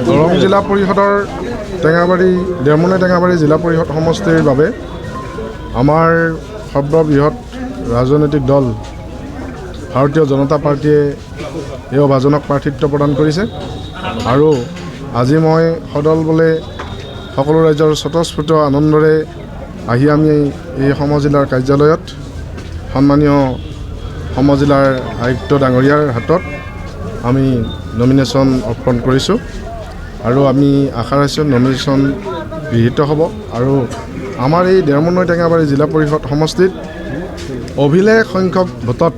দৰং জিলা পৰিষদৰ দেৰমোনাই টেঙাবাৰী জিলা পৰিষদ সমষ্টিৰ বাবে আমাৰ সৰ্ববৃহৎ ৰাজনৈতিক দল ভাৰতীয় জনতা পাৰ্টীয়ে এই অভাজনক প্ৰাৰ্থিত্ব প্ৰদান কৰিছে আৰু আজি মই সদল বলে সকলো ৰাইজৰ স্বতঃস্ফূৰ্ত আনন্দৰে আহি আমি এই সমজিলাৰ কাৰ্যালয়ত সন্মানীয় সমজিলাৰ আয়ুক্ত ডাঙৰীয়াৰ হাতত আমি নমিনেশ্যন অৰ্পণ কৰিছোঁ আৰু আমি আশা ৰাখিছোঁ নমিনেশ্যন গৃহীত হ'ব আৰু আমাৰ এই দেৰমোনাই টেঙাবাৰী জিলা পৰিষদ সমষ্টিত অভিলেখ সংখ্যক ভোটত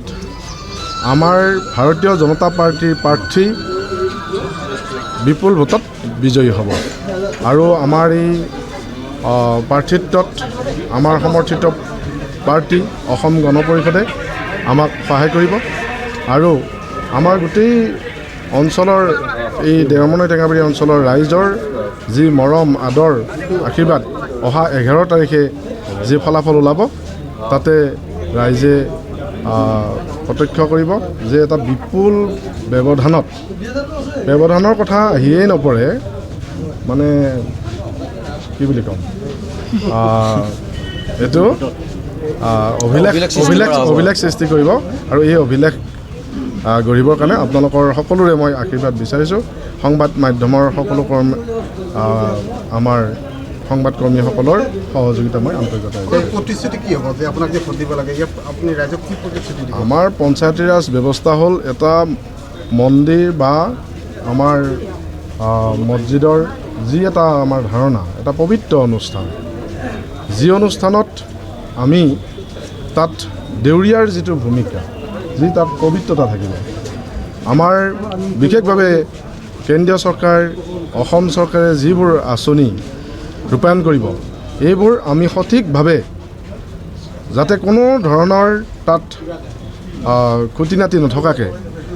আমাৰ ভাৰতীয় জনতা পাৰ্টীৰ প্ৰাৰ্থী বিপুল ভোটত বিজয়ী হ'ব আৰু আমাৰ এই প্ৰাৰ্থিত্বত আমাৰ সমৰ্থিত পাৰ্টি অসম গণ পৰিষদে আমাক সহায় কৰিব আৰু আমাৰ গোটেই অঞ্চলৰ এই দেৰমোনাই টেঙাবাৰী অঞ্চলৰ ৰাইজৰ যি মৰম আদৰ আশীৰ্বাদ অহা 11 তাৰিখে যি ফলাফল ওলাব তাতে ৰাইজে প্ৰত্যক্ষ কৰিব যে এটা বিপুল ব্যৱধানৰ কথা আহিয়েই নপৰে মানে কি বুলি ক'ম এইটো অভিলেখ সৃষ্টি কৰিব আৰু এই অভিলেখ গঢ়িবৰ কাৰণে আপোনালোকৰ সকলোৰে মই আশীৰ্বাদ বিচাৰিছোঁ সংবাদ মাধ্যমৰ সকলো আমাৰ সংবাদকৰ্মীসকলৰ সহযোগিতা মই আন্তৰিকতা প্ৰতিশ্ৰুতি কি হ'ব যে আপোনাক যে ভোট দিব লাগে আপুনি ৰাইজক কি প্ৰতিশ্ৰুতি দিব? আমাৰ পঞ্চায়তী ৰাজ ব্যৱস্থা হ'ল এটা মন্দিৰ বা আমাৰ মছজিদৰ যি এটা আমাৰ ধাৰণা এটা পবিত্ৰ অনুষ্ঠান যি অনুষ্ঠানত আমি তাত দেউৰীয়াৰ যিটো ভূমিকা যি তাত পবিত্ৰতা থাকিব আমাৰ বিশেষভাৱে কেন্দ্ৰীয় চৰকাৰ অসম চৰকাৰে যিবোৰ আঁচনি ৰূপায়ণ কৰিব এইবোৰ আমি সঠিকভাৱে যাতে কোনো ধৰণৰ তাত খুটি নাটি নথকাকৈ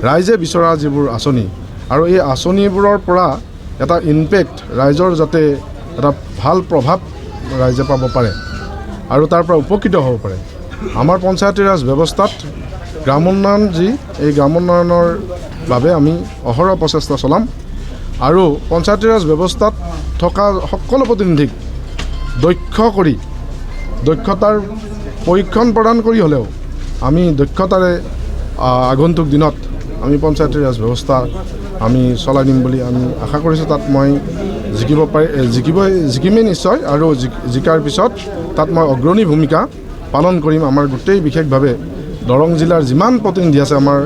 ৰাইজে বিচৰা যিবোৰ আঁচনি আৰু এই আঁচনিবোৰৰ পৰা এটা ইম্পেক্ট ৰাইজৰ যাতে এটা ভাল প্ৰভাৱ ৰাইজে পাব পাৰে আৰু তাৰ পৰা উপকৃত হ'ব পাৰে আমাৰ পঞ্চায়তী ৰাজ ব্যৱস্থাত গ্ৰামোন্নয়ন এই গ্ৰামোন্নয়নৰ বাবে আমি অহৰহ প্ৰচেষ্টা চলাম আৰু পঞ্চায়তী ৰাজ ব্যৱস্থাত থকা সকলো প্ৰতিনিধিক দক্ষতাৰ প্ৰশিক্ষণ প্ৰদান কৰি হ'লেও আমি দক্ষতাৰে আগন্তুক দিনত আমি পঞ্চায়তী ৰাজ ব্যৱস্থা আমি চলাই নিম বুলি আমি আশা কৰিছোঁ তাত মই জিকিমেই নিশ্চয় আৰু জিকাৰ পিছত তাত মই অগ্ৰণী ভূমিকা পালন কৰিম আমাৰ গোটেই বিশেষভাৱে দৰং জিলাৰ যিমান প্ৰতিনিধি আছে আমাৰ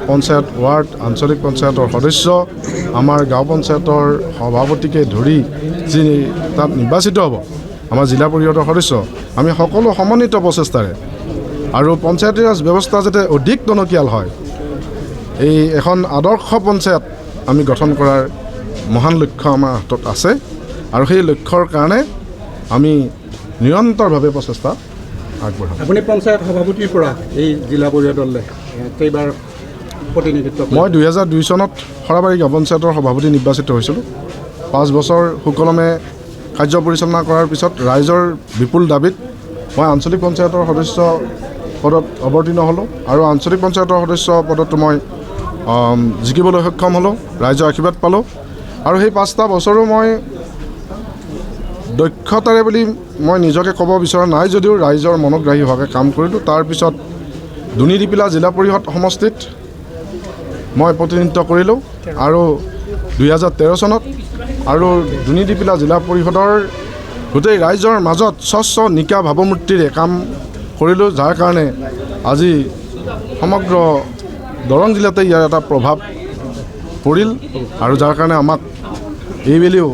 পঞ্চায়ত ৱাৰ্ড আঞ্চলিক পঞ্চায়তৰ সদস্য আমাৰ গাঁও পঞ্চায়তৰ সভাপতিকে ধৰি যি তাত নিৰ্বাচিত হ'ব আমাৰ জিলা পৰিষদৰ সদস্য আমি সকলো সমন্বিত প্ৰচেষ্টাৰে আৰু পঞ্চায়তী ৰাজ ব্যৱস্থা যাতে অধিক টনকিয়াল হয় এই এখন আদৰ্শ পঞ্চায়ত আমি গঠন কৰাৰ মহান লক্ষ্য আমাৰ হাতত আছে আৰু সেই লক্ষ্যৰ কাৰণে আমি নিৰন্তৰভাৱে প্ৰচেষ্টা আগবঢ়াম। আপুনি পঞ্চায়ত সভাপতিৰ পৰা এই জিলা পৰিষদলৈ কেইবাৰ প্ৰতিনিধিত্ব? মই 2002 চনত সৰাবাৰী গাঁও পঞ্চায়তৰ সভাপতি নিৰ্বাচিত হৈছিলোঁ 5 বছৰ সুকলমে কাৰ্য পৰিচালনা কৰাৰ পিছত ৰাইজৰ বিপুল দাবীত মই আঞ্চলিক পঞ্চায়তৰ সদস্য পদত অৱতীৰ্ণ হ'লোঁ আৰু আঞ্চলিক পঞ্চায়তৰ সদস্য পদতো মই জিকিবলৈ সক্ষম হ'লোঁ ৰাইজৰ আশীৰ্বাদ পালোঁ আৰু সেই 5টা বছৰো মই দক্ষতাৰে বুলি মই নিজকে ক'ব বিচৰা নাই যদিও ৰাইজৰ মনোগ্ৰাহী হোৱাকৈ কাম কৰিলোঁ। তাৰপিছত দুনিদিপিলা জিলা পৰিষদ সমষ্টিত মই প্ৰতিনিধিত্ব কৰিলোঁ আৰু 2013 চনত আৰু দুনিদিপিলা জিলা পৰিষদৰ গোটেই ৰাইজৰ মাজত স্বচ্ছ নিকা ভাৱমূৰ্তিৰে কাম কৰিলোঁ যাৰ কাৰণে আজি সমগ্ৰ দৰং জিলাতে ইয়াৰ এটা প্ৰভাৱ পৰিল আৰু যাৰ কাৰণে আমাক এইবেলিও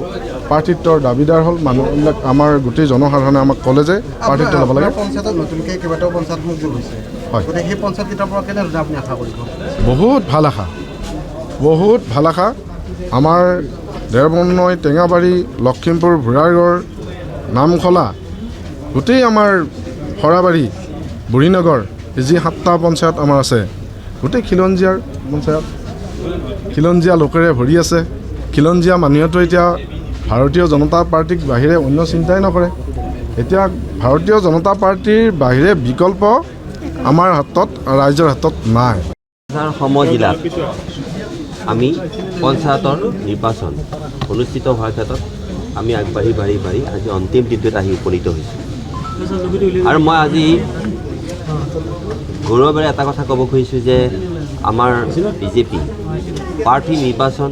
প্ৰাৰ্থিত্বৰ দাবীদাৰ হ'ল মানুহবিলাক আমাৰ গোটেই জনসাধাৰণে আমাক ক'লে যে প্ৰাৰ্থিত্ব ল'ব লাগে। পঞ্চায়তত নতুনকৈ কেইবাটাও পঞ্চায়ত মুকলি হৈছে হয় সেই পঞ্চায়তকেইটাৰ পৰা কেনেধৰণে আপুনি আশা কৰিব? বহুত ভাল আশা আমাৰ দেৰমোনাই টেঙাবাৰী লখিমপুৰ ভোৰাগড় নামখলা গোটেই আমাৰ সৰাবাৰী বুঢ়ীনগৰ যি 7টা পঞ্চায়ত আমাৰ আছে গোটেই খিলঞ্জীয়াৰ পঞ্চায়ত খিলঞ্জীয়া লোকেৰে ভৰি আছে খিলঞ্জীয়া মানুহেতো এতিয়া ভাৰতীয় জনতা পাৰ্টীক বাহিৰে অন্য চিন্তাই নকৰে এতিয়া ভাৰতীয় জনতা পাৰ্টীৰ বাহিৰে বিকল্প আমাৰ হাতত, ৰাইজৰ হাতত নাই। সমজিলাত আমি পঞ্চায়তৰ নিৰ্বাচন অনুষ্ঠিত হোৱাৰ ক্ষেত্ৰত আমি আগবাঢ়ি আজি অন্তিম দিনটোত আহি উপনীত হৈছোঁ। আৰু মই আজি গৌৰৱেৰে এটা কথা ক'ব খুজিছোঁ যে আমাৰ বিজেপি প্ৰাৰ্থী নিৰ্বাচন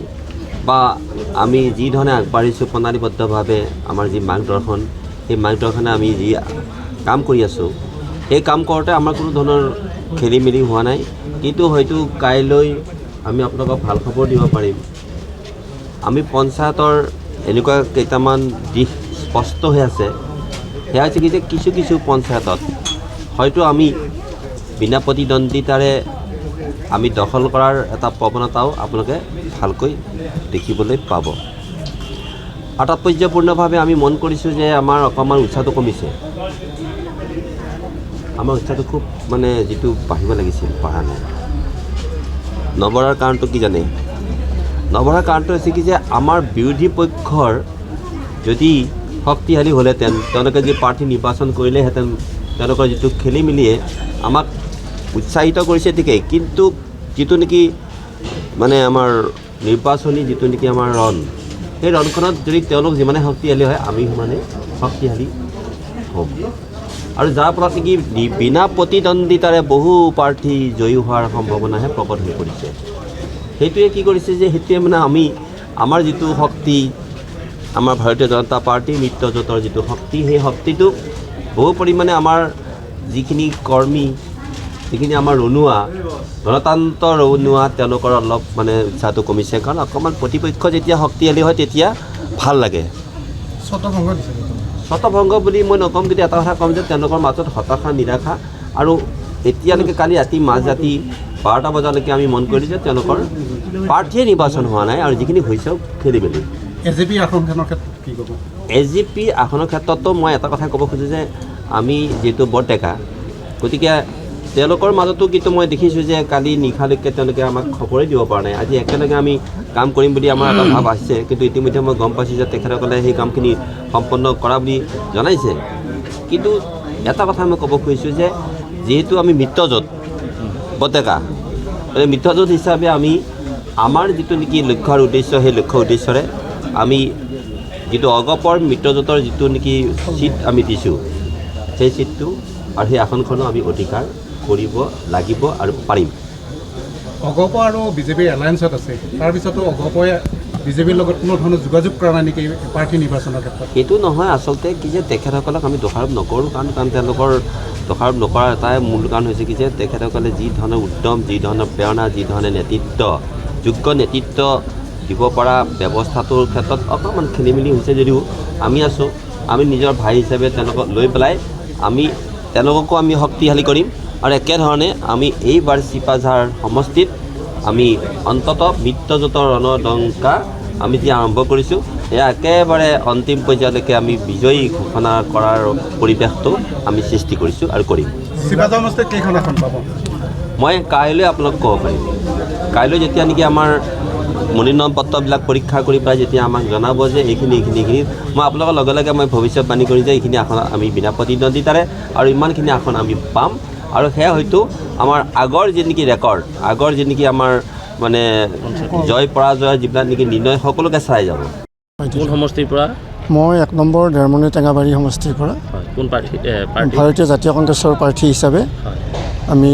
বা আমি যি ধৰণে আগবাঢ়িছোঁ প্ৰণালীবদ্ধভাৱে আমাৰ যি মাৰ্গদৰ্শন, সেই মাৰ্গদৰ্শনে আমি যি কাম কৰি আছোঁ, সেই কাম কৰোঁতে আমাৰ কোনো ধৰণৰ খেলি মেলি হোৱা নাই। কিন্তু হয়তো কাইলৈ আমি আপোনালোকক ভাল খবৰ দিব পাৰিম। আমি পঞ্চায়তৰ এনেকুৱা কেইটামান দিশ স্পষ্ট হৈ আছে। সেয়া হৈছে কি যে কিছু পঞ্চায়তত হয়তো আমি বিনা প্ৰতিদ্বন্দ্বিতাৰে আমি দখল কৰাৰ এটা প্ৰৱণতাও আপোনালোকে ভালকৈ দেখিবলৈ পাব। আৰু তাৎপৰ্যপূৰ্ণভাৱে আমি মন কৰিছোঁ যে আমাৰ অকণমান উৎসাহটো কমিছে। আমাৰ উৎসাহটো খুব মানে যিটো বাঢ়িব লাগিছিল, বাঢ়া নাই। নবঢ়াৰ কাৰণটো কি জানে? নবঢ়াৰ কাৰণটো হৈছে কি যে আমাৰ বিৰোধী পক্ষৰ যদি শক্তিশালী হ'লহেঁতেন, তেওঁলোকে যদি প্ৰাৰ্থী নিৰ্বাচন কৰিলেহেঁতেন, তেওঁলোকৰ যিটো খেলি মেলিয়ে আমাক উৎসাহিত কৰিছে ঠিকেই, কিন্তু যিটো নেকি মানে আমাৰ নিৰ্বাচনী যিটো নেকি আমাৰ ৰণ, সেই ৰণখনত যদি তেওঁলোক যিমানে শক্তিশালী হয়, আমি সিমানে শক্তিশালী হ'ম। আৰু যাৰ ফলত নেকি বিনা প্ৰতিদ্বন্দ্বিতাৰে বহু প্ৰাৰ্থী জয়ী হোৱাৰ সম্ভাৱনাহে প্ৰকট হৈ পৰিছে। সেইটোৱে কি কৰিছে যে সেইটোৱে মানে আমাৰ যিটো শক্তি, আমাৰ ভাৰতীয় জনতা পাৰ্টীৰ মিত্ৰজোঁটৰ যিটো শক্তি, সেই শক্তিটো বহু পৰিমাণে আমাৰ যিখিনি কৰ্মী, যিখিনি আমাৰ ৰণুৱা, গণতন্ত্ৰ ৰণুৱা, তেওঁলোকৰ অলপ মানে উৎসাহটো কমিছে। কাৰণ অকণমান প্ৰতিপক্ষ যেতিয়া শক্তিশালী হয় তেতিয়া ভাল লাগে। স্বতভংগ বুলি মই নক'ম, কিন্তু এটা কথা ক'ম যে তেওঁলোকৰ মাজত হতাশা, নিৰাশা। আৰু এতিয়ালৈকে কালি ৰাতি মাজৰাতি 12টা বজালৈকে আমি মন কৰিলোঁ যে তেওঁলোকৰ প্ৰাৰ্থীয়ে নিৰ্বাচন হোৱা নাই, আৰু যিখিনি হৈছেও খেলি মেলি। এজিপি আসনখনৰ ক্ষেত্ৰত কি ক'ব? এজিপি আসনৰ ক্ষেত্ৰতো মই এটা কথা ক'ব খোজোঁ যে আমি যিহেতু বৰ ডেকা, গতিকে তেওঁলোকৰ মাজতো কিন্তু মই দেখিছোঁ যে কালি নিশালৈকে তেওঁলোকে আমাক খবৰেই দিব পৰা নাই। আজি একেলগে আমি কাম কৰিম বুলি আমাৰ এটা ভাৱ আহিছে, কিন্তু ইতিমধ্যে মই গম পাইছোঁ যে তেখেতসকলে সেই কামখিনি সম্পন্ন কৰা বুলি জনাইছে। কিন্তু এটা কথা মই ক'ব খুজিছোঁ যে যিহেতু আমি মিত্ৰজোঁট বৰ ডেকা, মিত্ৰজোঁট হিচাপে আমি আমাৰ যিটো নেকি লক্ষ্য আৰু উদ্দেশ্য, সেই লক্ষ্য উদ্দেশ্যৰে আমি যিটো অগপৰ মিত্ৰজোঁটৰ যিটো নেকি ছিট আমি দিছোঁ, সেই ছিটটো আৰু সেই আসনখনো আমি অধিকাৰ কৰিব লাগিব আৰু পাৰিম। অগপ আৰু বিজেপিৰ এলায়েন্সত আছে, তাৰপিছতো অগপই বিজেপিৰ লগত কোনো ধৰণৰ যোগাযোগ কৰা নাই নেকি প্ৰাৰ্থী নিৰ্বাচনৰ ক্ষেত্ৰত? সেইটো নহয়, আচলতে কি যে তেখেতসকলক আমি দোষাৰোপ নকৰোঁ, কাৰণ তেওঁলোকৰ দোষাৰোপ নকৰাৰ এটাই মূল কাৰণ হৈছে কি যে তেখেতসকলে যি ধৰণৰ উদ্যম, যি ধৰণৰ প্ৰেৰণা, যি ধৰণে নেতৃত্ব, যোগ্য নেতৃত্ব দিব পৰা ব্যৱস্থাটোৰ ক্ষেত্ৰত অকণমান খেলি মেলি হৈছে যদিও আমি আছোঁ। আমি নিজৰ ভাই হিচাপে তেওঁলোকক লৈ পেলাই তেওঁলোককো আমি শক্তিশালী কৰিম। আৰু একেধৰণে আমি এইবাৰ চিপাঝাৰ সমষ্টিত আমি অন্ততঃ মিত্ৰজোঁটৰ ৰণদংকা আমি যি আৰম্ভ কৰিছোঁ, এয়া একেবাৰে অন্তিম পৰ্যায়লৈকে আমি বিজয়ী ঘোষণা কৰাৰ পৰিৱেশটো আমি সৃষ্টি কৰিছোঁ আৰু কৰিম। চিপাঝাৰ সমষ্টিত কেইখন আসন পাব? মই কাইলৈ আপোনাক ক'ব পাৰিম। কাইলৈ যেতিয়া নেকি আমাৰ মনোনয়ন পত্ৰবিলাক পৰীক্ষা কৰি পেলাই যেতিয়া আমাক জনাব যে এইখিনি মই আপোনালোকৰ লগে লগে মই ভৱিষ্যতবাণী কৰি যে এইখিনি আসন আমি বিনা প্ৰতিদ্বন্দ্বিতাৰে আৰু ইমানখিনি আসন আমি পাম। আৰু সেয়া হয়তো আমাৰ আগৰ যি নেকি ৰেকৰ্ড, আগৰ যি নেকি আমাৰ মানে জয় পৰাজয়ৰ যিবিলাক নেকি নিৰ্ণয় সকলোকে চাই যাব। কোন সমষ্টিৰ পৰা? মই 1 নম্বৰ ডেৰমনি টেঙাবাৰী সমষ্টিৰ পৰা। কোন প্ৰাৰ্থী? ভাৰতীয় জাতীয় কংগ্ৰেছৰ প্ৰাৰ্থী হিচাপে আমি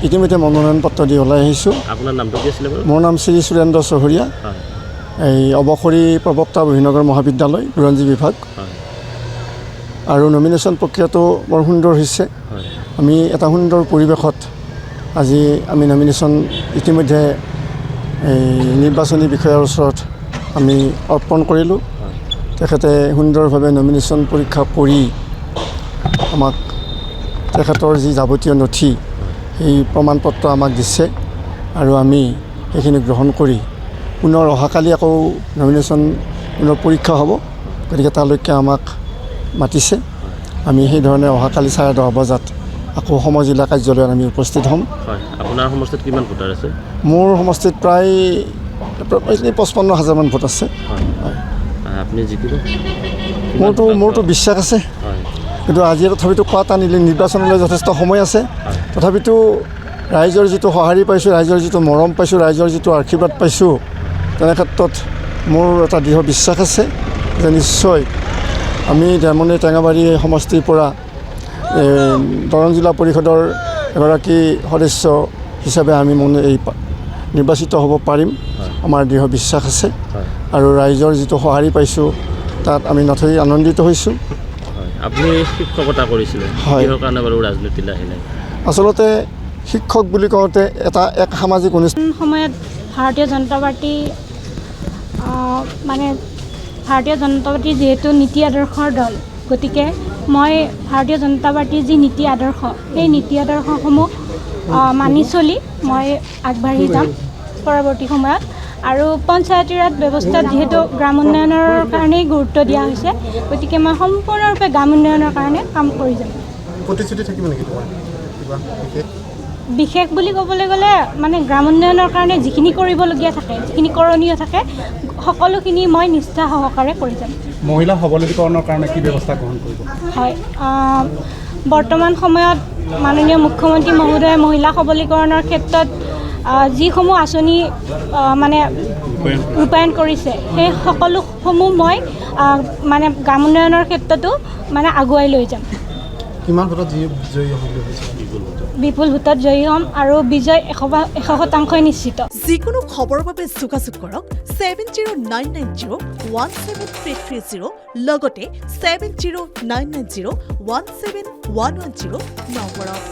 ইতিমধ্যে মনোনয়ন পত্ৰ দি ওলাই আহিছোঁ। আপোনাৰ নামটো কি আছিলে বাৰু? মোৰ নাম শ্ৰী সুৰেন্দ্ৰ চহৰীয়া, এই অৱসৰী প্ৰবক্তা বহিনগৰ মহাবিদ্যালয়, বুৰঞ্জী বিভাগ। আৰু নমিনেশ্যন প্ৰক্ৰিয়াটো বৰ সুন্দৰ হৈছে। আমি এটা সুন্দৰ পৰিৱেশত আজি আমি নমিনেশ্যন ইতিমধ্যে এই নিৰ্বাচনী বিষয়াৰ ওচৰত আমি অৰ্পণ কৰিলোঁ। তেখেতে সুন্দৰভাৱে নমিনেশ্যন পৰীক্ষা কৰি আমাক তেখেতৰ যি যাৱতীয় নথি, সেই প্ৰমাণপত্ৰ আমাক দিছে আৰু আমি সেইখিনি গ্ৰহণ কৰি পুনৰ অহাকালি আকৌ নমিনেশ্যন পুনৰ পৰীক্ষা হ'ব। গতিকে তালৈকে আমাক মাতিছে। আমি সেইধৰণে অহাকালি 10:30 বজাত আকৌ সমজিলা কাৰ্যালয়ত আমি উপস্থিত হ'ম। আপোনাৰ সমষ্টিত কিমান ভোটাৰ আছে? মোৰ সমষ্টিত প্ৰায় 55,000 ভোট আছে। আপুনি জিকিব? মোৰতো বিশ্বাস আছে, কিন্তু আজি তথাপিতো কোৱা টানিলে নিৰ্বাচনলৈ যথেষ্ট সময় আছে। তথাপিতো ৰাইজৰ যিটো সঁহাৰি পাইছোঁ, ৰাইজৰ যিটো মৰম পাইছোঁ, ৰাইজৰ যিটো আশীৰ্বাদ পাইছোঁ, তেনে ক্ষেত্ৰত মোৰ এটা দৃঢ় বিশ্বাস আছে যে নিশ্চয় আমি ডেৰমণি টেঙাবাৰী সমষ্টিৰ পৰা দৰং জিলা পৰিষদৰ এগৰাকী সদস্য হিচাপে আমি নিৰ্বাচিত হ'ব পাৰিম। আমাৰ দৃঢ় বিশ্বাস আছে আৰু ৰাইজৰ যিটো সঁহাৰি পাইছোঁ তাত আমি নথৈ আনন্দিত হৈছোঁ। আপুনি শিক্ষকতা কৰিছিলে, হয়। কিহৰ কাৰণে বাৰু ৰাজনীতিলৈ আহিলে? আচলতে শিক্ষক বুলি কওঁতে এক সামাজিক অনুষ্ঠান সময়ত ভাৰতীয় জনতা পাৰ্টি ভাৰতীয় জনতা পাৰ্টীৰ যিহেতু নীতি আদৰ্শৰ দল, গতিকে মই ভাৰতীয় জনতা পাৰ্টীৰ যি নীতি আদৰ্শ, সেই নীতি আদৰ্শসমূহ মানি চলি মই আগবাঢ়ি যাম পৰৱৰ্তী সময়ত। আৰু পঞ্চায়তী ৰাজ ব্যৱস্থাত যিহেতু গ্ৰাম উন্নয়নৰ কাৰণেই গুৰুত্ব দিয়া হৈছে, গতিকে মই সম্পূৰ্ণৰূপে গ্ৰাম উন্নয়নৰ কাৰণে কাম কৰি যাম। প্ৰতিশ্ৰুতি থাকিব নেকি তোমাৰ কিবা বিশেষ? বিশেষ বুলি ক'বলৈ গ'লে গ্ৰাম উন্নয়নৰ কাৰণে যিখিনি কৰিবলগীয়া থাকে, যিখিনি কৰণীয় থাকে, সকলোখিনি মই নিষ্ঠা সহকাৰে কৰি যাম। মহিলা সবলীকৰণৰ কাৰণে কি ব্যৱস্থা গ্ৰহণ কৰিব? হয়, বৰ্তমান সময়ত মাননীয় মুখ্যমন্ত্ৰী মহোদয়ে মহিলা সবলীকৰণৰ ক্ষেত্ৰত যিসমূহ আঁচনি ৰূপায়ণ কৰিছে, সেই সকলোসমূহ মই গ্ৰাম উন্নয়নৰ ক্ষেত্ৰতো আগুৱাই লৈ যাম। কিমান ভোটত জয়ী হ'ব বুলি ভাবিছে? বিপুল ভোটত জয়ী হ'ম আৰু বিজয় 100% নিশ্চিত। যিকোনো খবৰৰ বাবে যোগাযোগ কৰক 7099017330 লগতে 7099017110 নম্বৰত।